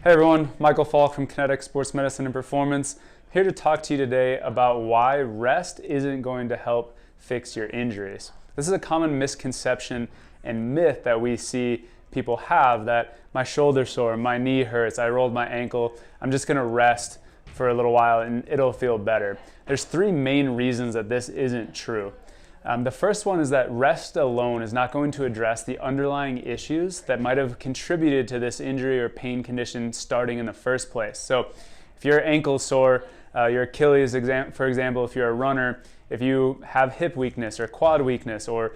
Hey everyone, Michael Falk from Kinetic Sports Medicine and Performance, here to talk to you today about why rest isn't going to help fix your injuries. This is a common misconception and myth that we see people have, that my shoulder's sore, my knee hurts, I rolled my ankle, I'm just going to rest for a little while and it'll feel better. There's three main reasons that this isn't true. The first one is that rest alone is not going to address the underlying issues that might have contributed to this injury or pain condition starting in the first place. So if your ankle's sore, your Achilles, for example, if you're a runner, if you have hip weakness or quad weakness, or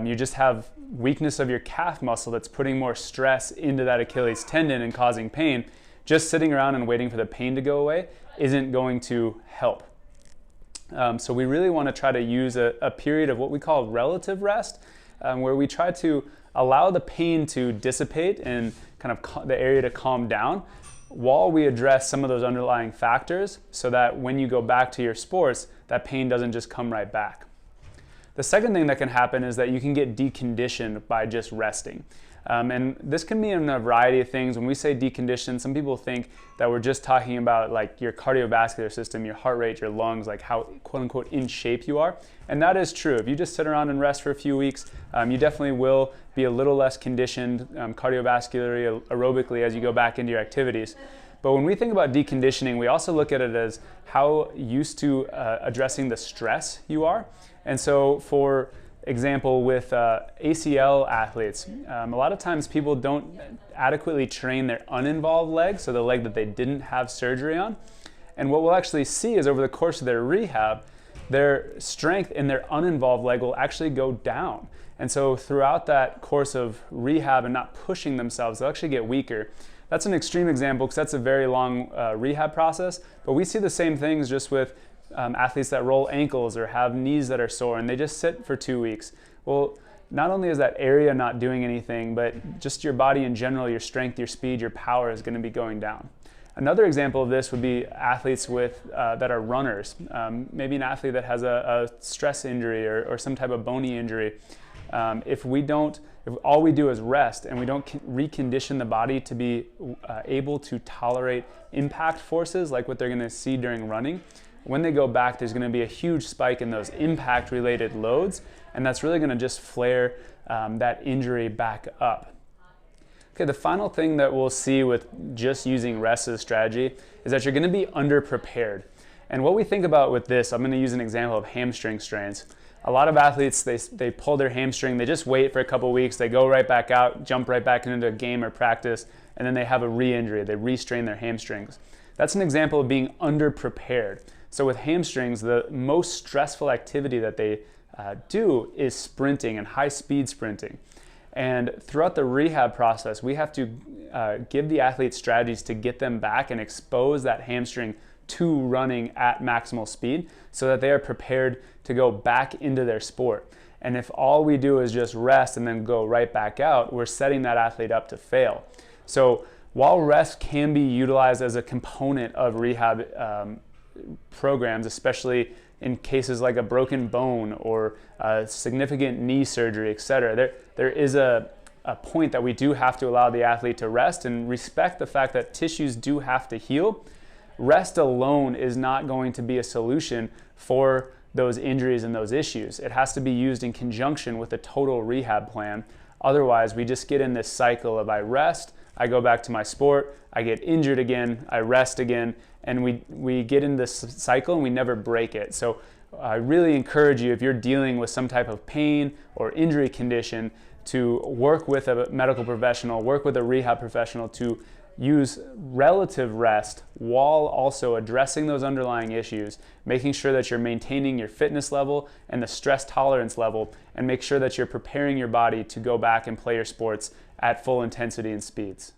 you just have weakness of your calf muscle that's putting more stress into that Achilles tendon and causing pain, just sitting around and waiting for the pain to go away isn't going to help. So we really want to try to use a period of what we call relative rest, where we try to allow the pain to dissipate and kind of the area to calm down while we address some of those underlying factors, so that when you go back to your sports, that pain doesn't just come right back. The second thing that can happen is that you can get deconditioned by just resting. And this can mean a variety of things. When we say decondition, some people think that we're just talking about like your cardiovascular system, your heart rate, your lungs, like how quote unquote in shape you are. And that is true. If you just sit around and rest for a few weeks, you definitely will be a little less conditioned cardiovascularly, aerobically as you go back into your activities. But when we think about deconditioning, we also look at it as how used to addressing the stress you are. And so for example, with ACL athletes, a lot of times people don't adequately train their uninvolved leg, so the leg that they didn't have surgery on. And what we'll actually see is over the course of their rehab, their strength in their uninvolved leg will actually go down. And so throughout that course of rehab and not pushing themselves, they'll actually get weaker. That's an extreme example because that's a very long rehab process, but we see the same things just with athletes that roll ankles or have knees that are sore and they just sit for 2 weeks. Well, not only is that area not doing anything, but just your body in general, your strength, your speed, your power is going to be going down. Another example of this would be athletes that are runners. Maybe an athlete that has a stress injury or some type of bony injury. If all we do is rest and we don't recondition the body to be able to tolerate impact forces like what they're going to see during running, when they go back, there's going to be a huge spike in those impact-related loads, and that's really going to just flare that injury back up. Okay, the final thing that we'll see with just using rest as a strategy is that you're going to be underprepared. And what we think about with this, I'm going to use an example of hamstring strains. A lot of athletes, they pull their hamstring, they just wait for a couple weeks, they go right back out, jump right back into a game or practice, and then they have a re-injury, they re-strain their hamstrings. That's an example of being underprepared. So with hamstrings, the most stressful activity that they do is sprinting and high-speed sprinting. And throughout the rehab process, we have to give the athletes strategies to get them back and expose that hamstring to running at maximal speed so that they are prepared to go back into their sport. And if all we do is just rest and then go right back out, we're setting that athlete up to fail. So while rest can be utilized as a component of rehab programs, especially in cases like a broken bone or significant knee surgery, etc., there is a point that we do have to allow the athlete to rest and respect the fact that tissues do have to heal. Rest alone is not going to be a solution for those injuries and those issues. It has to be used in conjunction with a total rehab plan. Otherwise, we just get in this cycle of I rest, I go back to my sport, I get injured again, I rest again, and we get in this cycle and we never break it. So I really encourage you, if you're dealing with some type of pain or injury condition, to work with a medical professional, work with a rehab professional to use relative rest while also addressing those underlying issues, making sure that you're maintaining your fitness level and the stress tolerance level, and make sure that you're preparing your body to go back and play your sports at full intensity and speeds.